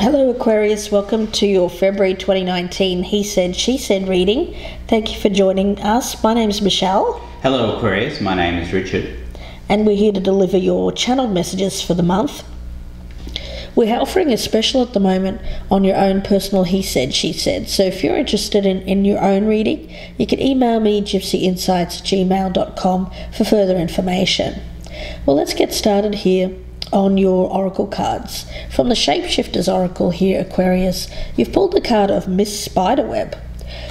Hello Aquarius, welcome to your February 2019 He Said, She Said reading. Thank you for joining us. My name is Michelle. Hello Aquarius, my name is Richard. And we're here to deliver your channeled messages for the month. We're offering a special at the moment on your own personal He Said, She Said. So if you're interested in your own reading, you can email me gypsyinsights@gmail.com for further information. Well, let's get started here on your oracle cards. From the Shapeshifters oracle here, Aquarius, you've pulled the card of Miss Spiderweb.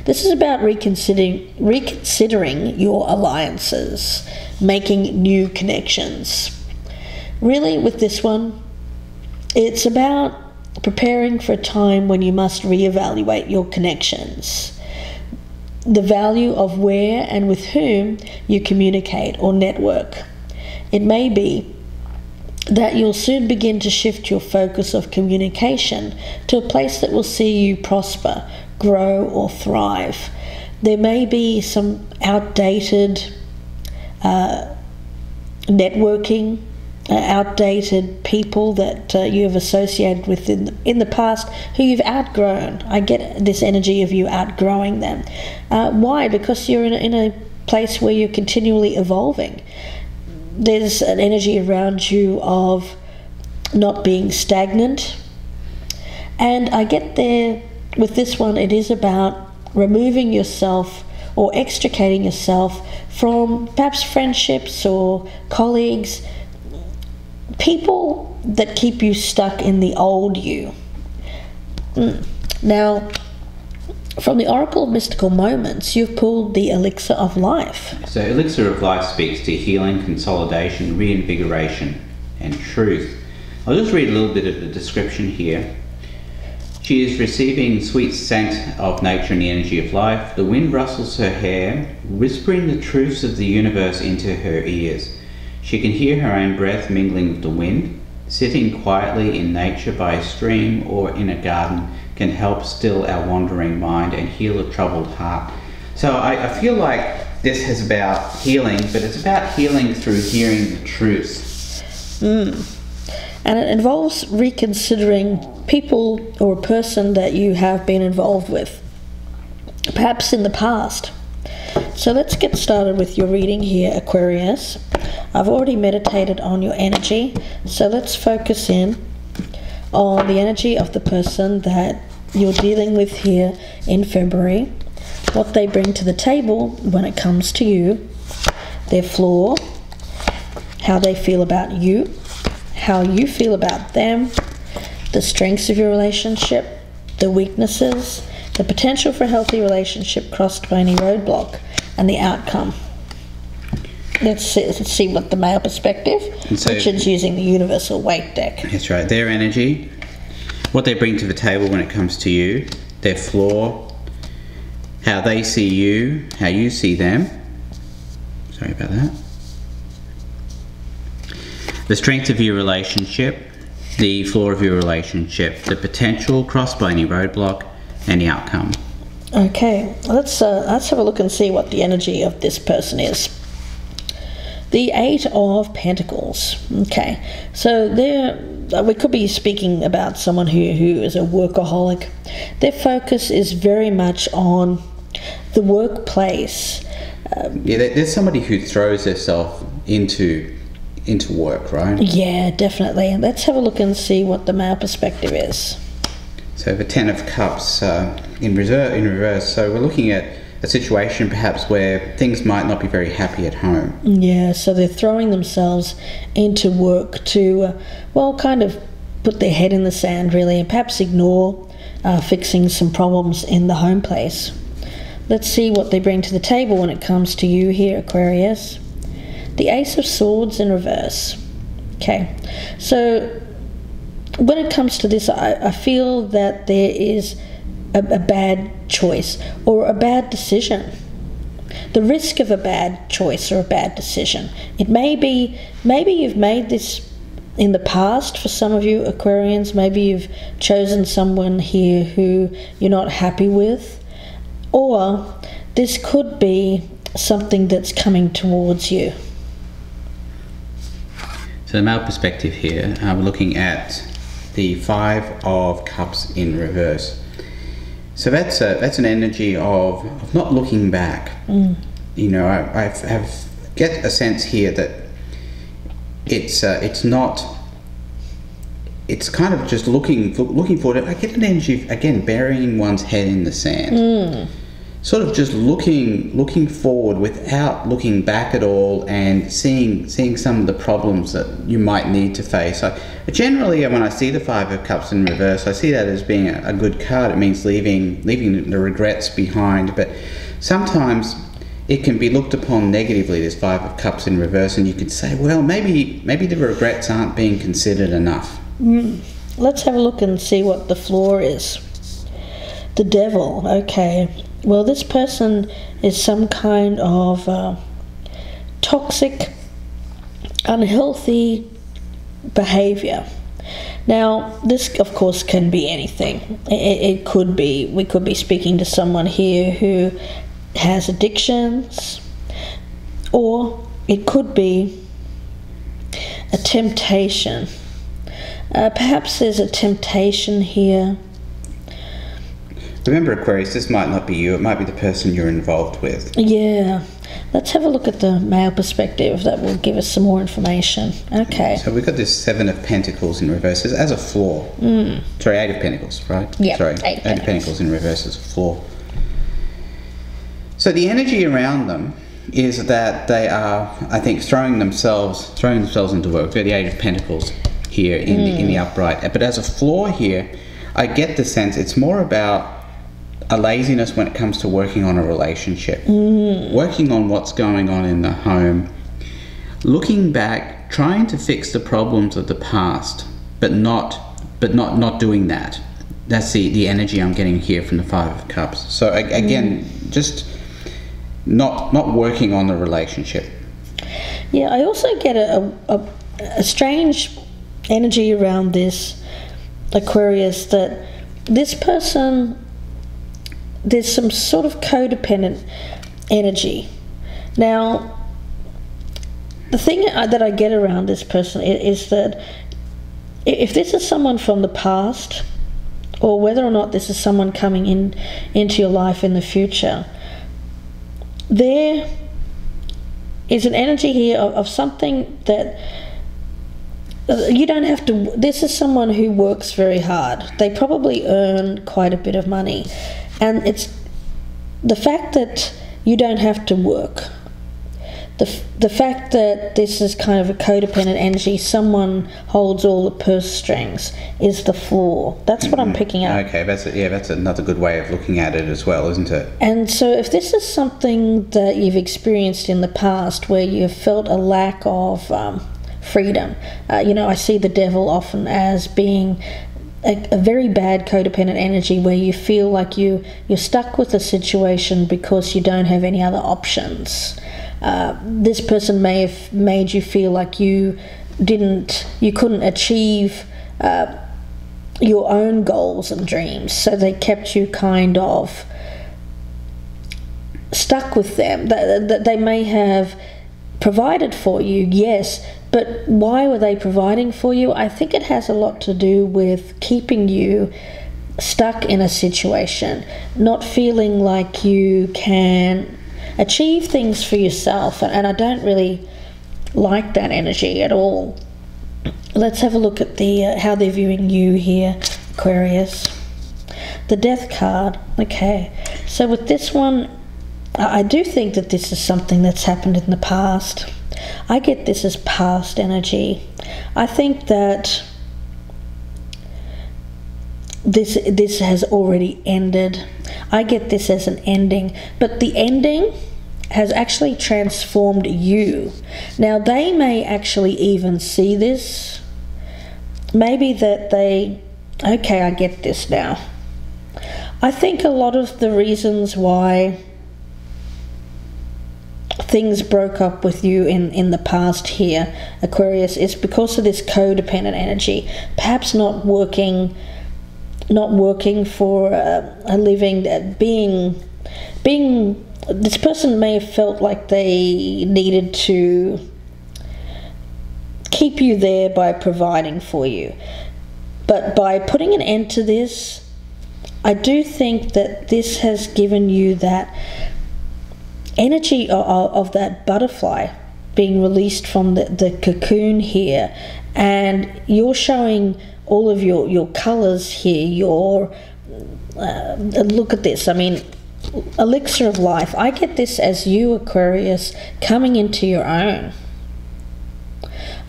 This is about reconsidering your alliances, making new connections. Really, with this one, it's about preparing for a time when you must reevaluate your connections, the value of where and with whom you communicate or network. It may be that you'll soon begin to shift your focus of communication to a place that will see you prosper, grow or thrive. There may be some outdated networking, outdated people that you have associated with in the past who you've outgrown. I get this energy of you outgrowing them. Why? Because you're in a place where you're continually evolving. There's an energy around you of not being stagnant. And I get there with this one, it is about removing yourself or extricating yourself from perhaps friendships or colleagues, people that keep you stuck in the old you. Now, from the Oracle of Mystical Moments, you've pulled the Elixir of Life. So Elixir of Life speaks to healing, consolidation, reinvigoration and truth. I'll just read a little bit of the description here. She is receiving sweet scent of nature and the energy of life. The wind rustles her hair, whispering the truths of the universe into her ears. She can hear her own breath mingling with the wind. Sitting quietly in nature by a stream or in a garden can help still our wandering mind and heal a troubled heart. So I feel like this is about healing, but it's about healing through hearing the truth. And it involves reconsidering people or a person that you have been involved with, perhaps in the past. So let's get started with your reading here, Aquarius. I've already meditated on your energy, so let's focus in on the energy of the person that you're dealing with here in February, what they bring to the table when it comes to you, their flaw, how they feel about you, how you feel about them, the strengths of your relationship, the weaknesses, the potential for a healthy relationship crossed by any roadblock, and the outcome. Let's see what the male perspective, Richard's using the Universal Waite deck. That's right, their energy, what they bring to the table when it comes to you, their flaw, how they see you, how you see them. Sorry about that. The strength of your relationship, the flaw of your relationship, the potential crossed by any roadblock, and the outcome. Okay, let's have a look and see what the energy of this person is. The Eight of Pentacles. Okay, so we could be speaking about someone who is a workaholic. Their focus is very much on the workplace. There's somebody who throws herself into work, right? Yeah, definitely. Let's have a look and see what the male perspective is. So the Ten of Cups in reverse. So we're looking at a situation perhaps where things might not be very happy at home. Yeah, so they're throwing themselves into work to, kind of put their head in the sand really, and perhaps ignore fixing some problems in the home place. Let's see what they bring to the table when it comes to you here, Aquarius. The Ace of Swords in reverse. Okay, so when it comes to this, I feel that there is a bad choice or a bad decision. The risk of a bad choice or a bad decision. It may be, maybe you've made this in the past for some of you Aquarians. Maybe you've chosen someone here who you're not happy with. Or this could be something that's coming towards you. So the male perspective here, we're looking at the Five of Cups in reverse. So that's an energy of not looking back. You know, I get a sense here that it's not. It's kind of just looking forward. I get an energy of, again, burying one's head in the sand. Sort of just looking forward without looking back at all, and seeing some of the problems that you might need to face. Generally, when I see the Five of Cups in reverse, I see that as being a good card. It means leaving the regrets behind. But sometimes it can be looked upon negatively, this Five of Cups in reverse, and you could say, well, maybe the regrets aren't being considered enough. Let's have a look and see what the flaw is. The Devil. Okay. Well, this person is some kind of toxic, unhealthy behavior. Now, this, of course, can be anything. It could be, we could be speaking to someone here who has addictions, or it could be a temptation. Perhaps there's a temptation here. Remember, Aquarius, this might not be you, it might be the person you're involved with. Yeah. Let's have a look at the male perspective. That will give us some more information. Okay. So we've got this Seven of Pentacles in reverse as a flaw. Sorry, Eight of Pentacles, right? Yeah. Sorry, Eight of Pentacles in reverse as a flaw. So the energy around them is that they are, I think, throwing themselves into work. We've got the Eight of Pentacles here in the upright. But as a flaw here, I get the sense it's more about a laziness when it comes to working on a relationship, working on what's going on in the home, looking back, trying to fix the problems of the past, but not doing that. That's the energy I'm getting here from the Five of Cups. So again, just not working on the relationship. Yeah, I also get a strange energy around this, Aquarius, that this person, there's some sort of codependent energy. Now, the thing that I get around this person is that if this is someone from the past, or whether or not this is someone coming into your life in the future, there is an energy here of something that you don't have to. This is someone who works very hard. They probably earn quite a bit of money, and it's the fact that you don't have to work. The fact that this is kind of a codependent energy, someone holds all the purse strings, is the flaw. That's what I'm picking up. Okay, that's another good way of looking at it as well, isn't it? And so if this is something that you've experienced in the past where you've felt a lack of freedom, I see the Devil often as being a very bad codependent energy where you feel like you're stuck with a situation because you don't have any other options. This person may have made you feel like you couldn't achieve your own goals and dreams, so they kept you kind of stuck with them. That they may have provided for you, yes, but why were they providing for you? I think it has a lot to do with keeping you stuck in a situation, not feeling like you can achieve things for yourself, and I don't really like that energy at all. Let's have a look at the how they're viewing you here, Aquarius. The Death card. Okay, so with this one, I do think that this is something that's happened in the past. I get this as past energy. I think that this has already ended. I get this as an ending, but the ending has actually transformed you. Now, they may actually even see this. Maybe that okay, I get this now. I think a lot of the reasons why things broke up with you in the past here, Aquarius, is because of this codependent energy. Perhaps not working for a living, being this person may have felt like they needed to keep you there by providing for you. But by putting an end to this, I do think that this has given you that energy of that butterfly being released from the cocoon here, and you're showing all of your colours here, your look at this, I mean, elixir of life. I get this as you, Aquarius, coming into your own,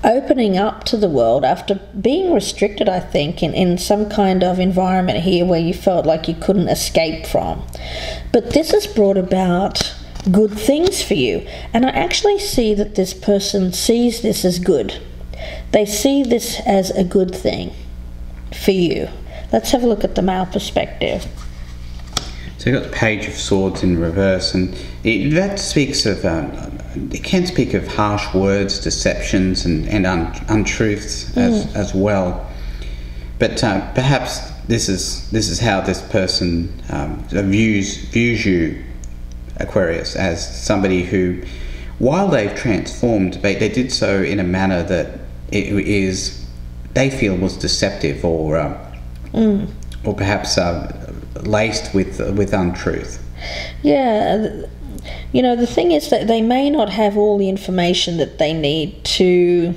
opening up to the world after being restricted, I think, in some kind of environment here where you felt like you couldn't escape from. But this has brought about good things for you, and I actually see that this person sees this as good. They see this as a good thing for you. Let's have a look at the male perspective. So you've got the Page of Swords in reverse, and that speaks of, it can speak of harsh words, deceptions, and untruths as well. But perhaps this is how this person views you, Aquarius, as somebody who, while they've transformed, they did so in a manner that they feel was deceptive or perhaps laced with untruth. Yeah, you know, the thing is that they may not have all the information that they need to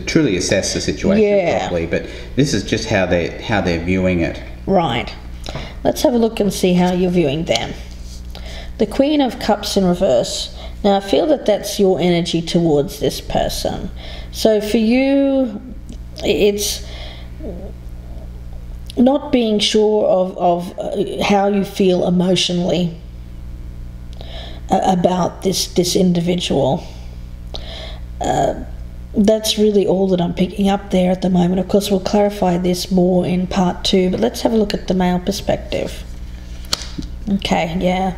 truly assess the situation properly, but this is just how they're viewing it. Right. Let's have a look and see how you're viewing them. The Queen of Cups in reverse. Now, I feel that that's your energy towards this person. So for you, it's not being sure of how you feel emotionally about this individual. That's really all that I'm picking up there at the moment. Of course, we'll clarify this more in part 2, but let's have a look at the male perspective. Okay, yeah.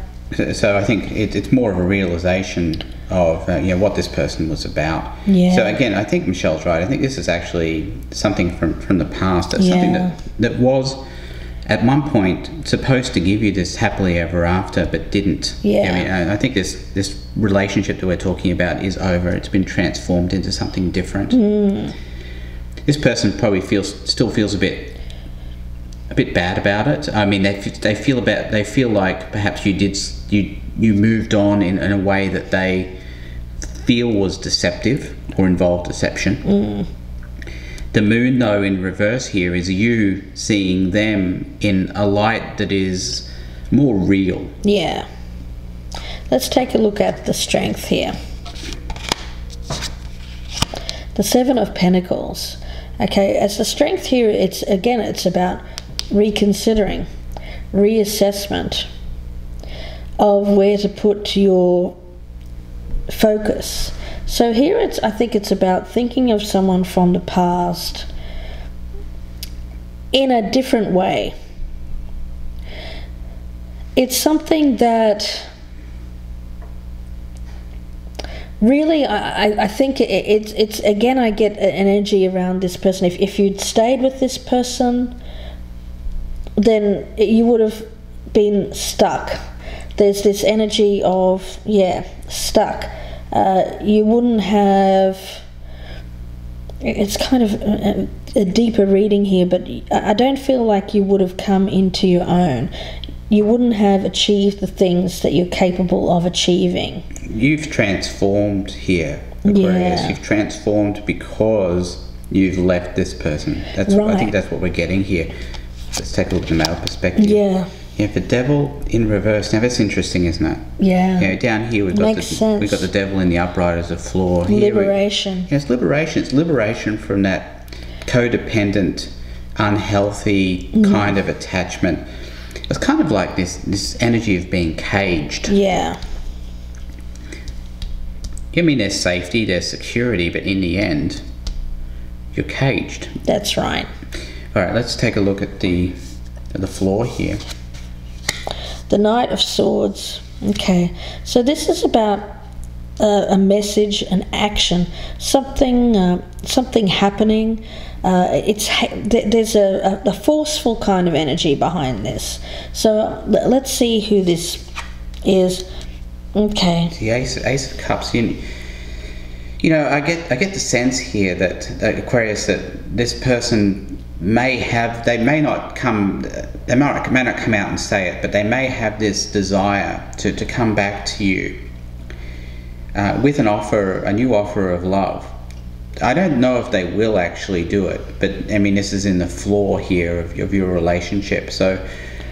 So I think it's more of a realisation of what this person was about. Yeah. So again, I think Michelle's right. I think this is actually something from the past. It's something that was at one point supposed to give you this happily ever after, but didn't. Yeah. I mean, I think this relationship that we're talking about is over. It's been transformed into something different. This person probably still feels a bit bad about it. I mean, they feel like perhaps you moved on in a way that they feel was deceptive or involved deception. The moon, though, in reverse here is you seeing them in a light that is more real. Yeah. Let's take a look at the strength here. The Seven of Pentacles. Okay, as the strength here, it's about reconsidering, reassessment of where to put your focus. So here I think it's about thinking of someone from the past in a different way. It's something that really, I think it's again, I get an energy around this person. If you'd stayed with this person, then you would have been stuck. There's this energy of, stuck. You wouldn't have, it's kind of a deeper reading here, but I don't feel like you would have come into your own. You wouldn't have achieved the things that you're capable of achieving. You've transformed here, Aquarius. You've transformed because you've left this person. That's right. I think that's what we're getting here. Let's take a look at the male perspective. Yeah, the Devil in reverse. Now that's interesting, isn't it? Yeah. Down here we've got the Devil in the upright as a floor. Liberation. It's liberation. It's liberation from that codependent, unhealthy kind of attachment. It's kind of like this energy of being caged. Yeah. I mean, there's safety, there's security, but in the end, you're caged. That's right. All right, let's take a look at the floor here. The Knight of Swords. Okay, so this is about a message, an action, something happening. There's a forceful kind of energy behind this. So let's see who this is. Okay. The Ace of Cups. You know, I get the sense here that Aquarius, that this person they may not come out and say it, but they may have this desire to come back to you with a new offer of love. I don't know if they will actually do it, but I mean, this is in the flaw here of your relationship. So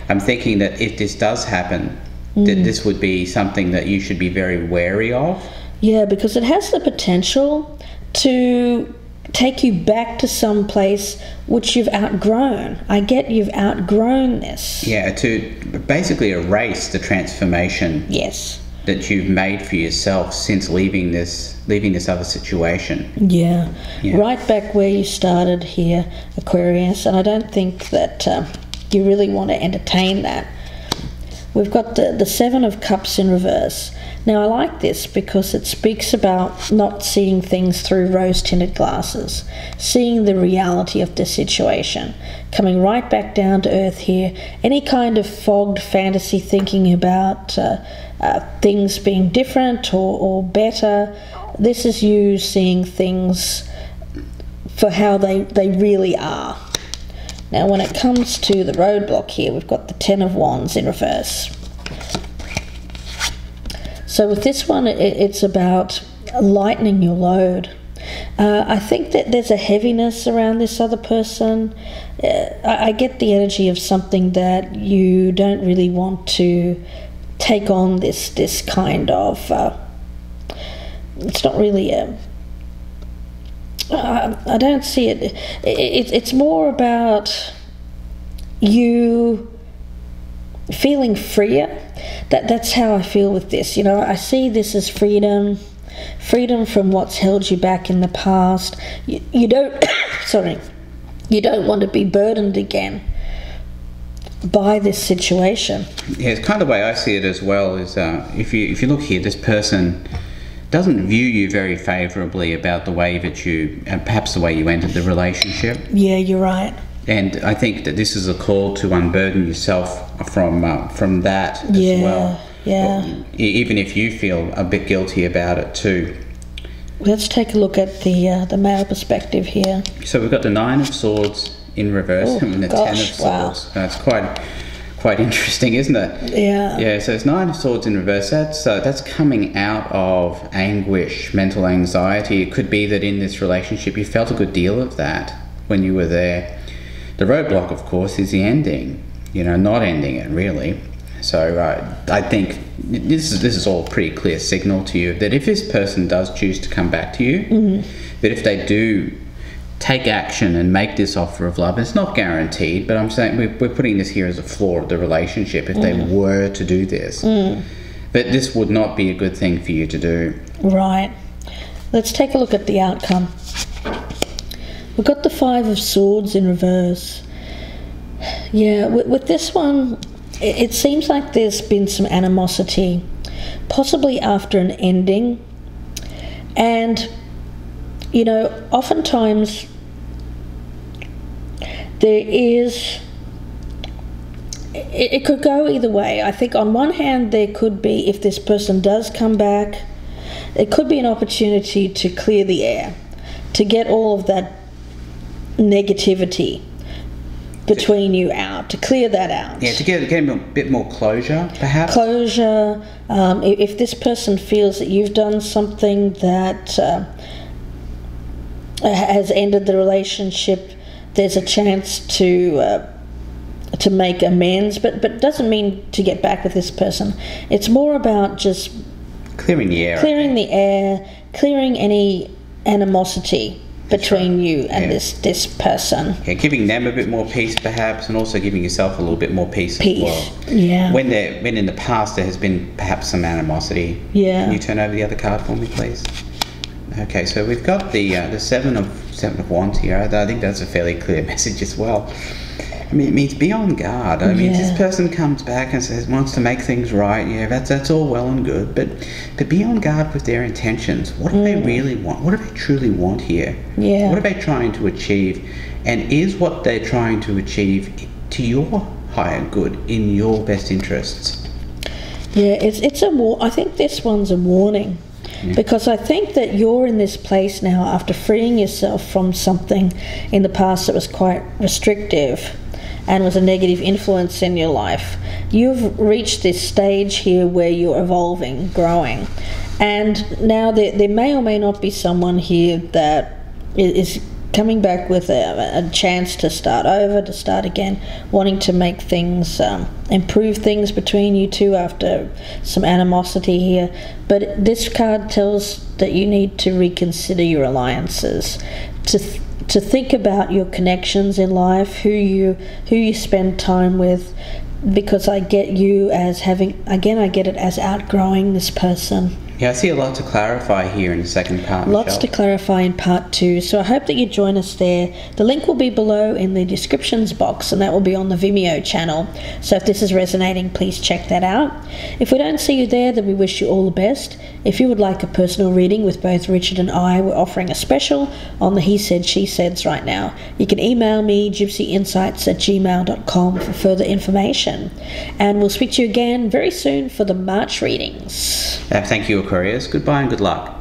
I'm thinking that if this does happen, that this would be something that you should be very wary of. Yeah, because it has the potential to take you back to some place which you've outgrown. I get you've outgrown this. Yeah, to basically erase the transformation. Yes. That you've made for yourself since leaving this other situation. Yeah. Right back where you started here, Aquarius, and I don't think that you really want to entertain that. We've got the Seven of Cups in reverse. Now I like this because it speaks about not seeing things through rose-tinted glasses, seeing the reality of the situation, coming right back down to earth here. Any kind of fogged fantasy thinking about things being different or better, this is you seeing things for how they really are. Now when it comes to the roadblock here, we've got the Ten of Wands in reverse. So with this one, it's about lightening your load. I think that there's a heaviness around this other person. I get the energy of something that you don't really want to take on this kind of... it's not really a... I don't see it. It's more about you feeling freer. That's how I feel with this. You know, I see this as freedom from what's held you back in the past. You don't sorry, you don't want to be burdened again by this situation. Yeah, it's kind of the way I see it as well. Is if you look here, this person doesn't view you very favourably about the way that you, perhaps the way you entered the relationship. Yeah, you're right. And I think that this is a call to unburden yourself from that as well. Yeah. Even if you feel a bit guilty about it too. Let's take a look at the male perspective here. So we've got the Nine of Swords in reverse and the Ten of Swords. Wow. That's quite interesting, isn't it? Yeah. Yeah, so it's Nine of Swords in reverse. That's coming out of anguish, mental anxiety. It could be that in this relationship you felt a good deal of that when you were there. The roadblock, of course, is the ending, not ending it, really. So I think this is all a pretty clear signal to you that if this person does choose to come back to you, that if they do take action and make this offer of love, it's not guaranteed, but I'm saying we're putting this here as a flaw of the relationship if they were to do this. But this would not be a good thing for you to do. Right. Let's take a look at the outcome. We've got the Five of Swords in reverse. Yeah, with this one, it seems like there's been some animosity, possibly after an ending. And, oftentimes there is... It could go either way. I think on one hand there could be, if this person does come back, it could be an opportunity to clear the air, to get all of that negativity between you out, to clear that out. Yeah, to get a bit more closure, perhaps. Closure. If this person feels that you've done something that has ended the relationship, there's a chance to make amends, but it doesn't mean to get back with this person. It's more about just clearing the air. Clearing any animosity between you and this person. Yeah, giving them a bit more peace perhaps, and also giving yourself a little bit more peace as well. Yeah. When in the past there has been perhaps some animosity. Yeah. Can you turn over the other card for me, please? Okay, so we've got the Seven of Wands here. I think that's a fairly clear message as well. I mean, it means be on guard. I mean, if this person comes back and wants to make things right, that's all well and good, but be on guard with their intentions. What do they really want? What do they truly want here? Yeah. What are they trying to achieve? And is what they're trying to achieve to your higher good, in your best interests? Yeah, I think this one's a warning. Because I think that you're in this place now after freeing yourself from something in the past that was quite restrictive and was a negative influence in your life. You've reached this stage here where you're evolving, growing, and now there may or may not be someone here that is coming back with a chance to start over, to start again, wanting to make things, improve things between you two after some animosity here. But this card tells that you need to reconsider your alliances, to think about your connections in life, who you spend time with, because I get you as having, again, I get it as outgrowing this person. Yeah, I see a lot to clarify here in the second part, Michelle. Lots to clarify in part 2, so I hope that you join us there. The link will be below in the descriptions box, and that will be on the Vimeo channel. So if this is resonating, please check that out. If we don't see you there, then we wish you all the best. If you would like a personal reading with both Richard and I, we're offering a special on the He Said, She Saids right now. You can email me, gypsyinsights@gmail.com, for further information. And we'll speak to you again very soon for the March readings. Thank you, Aquarius. Goodbye and good luck.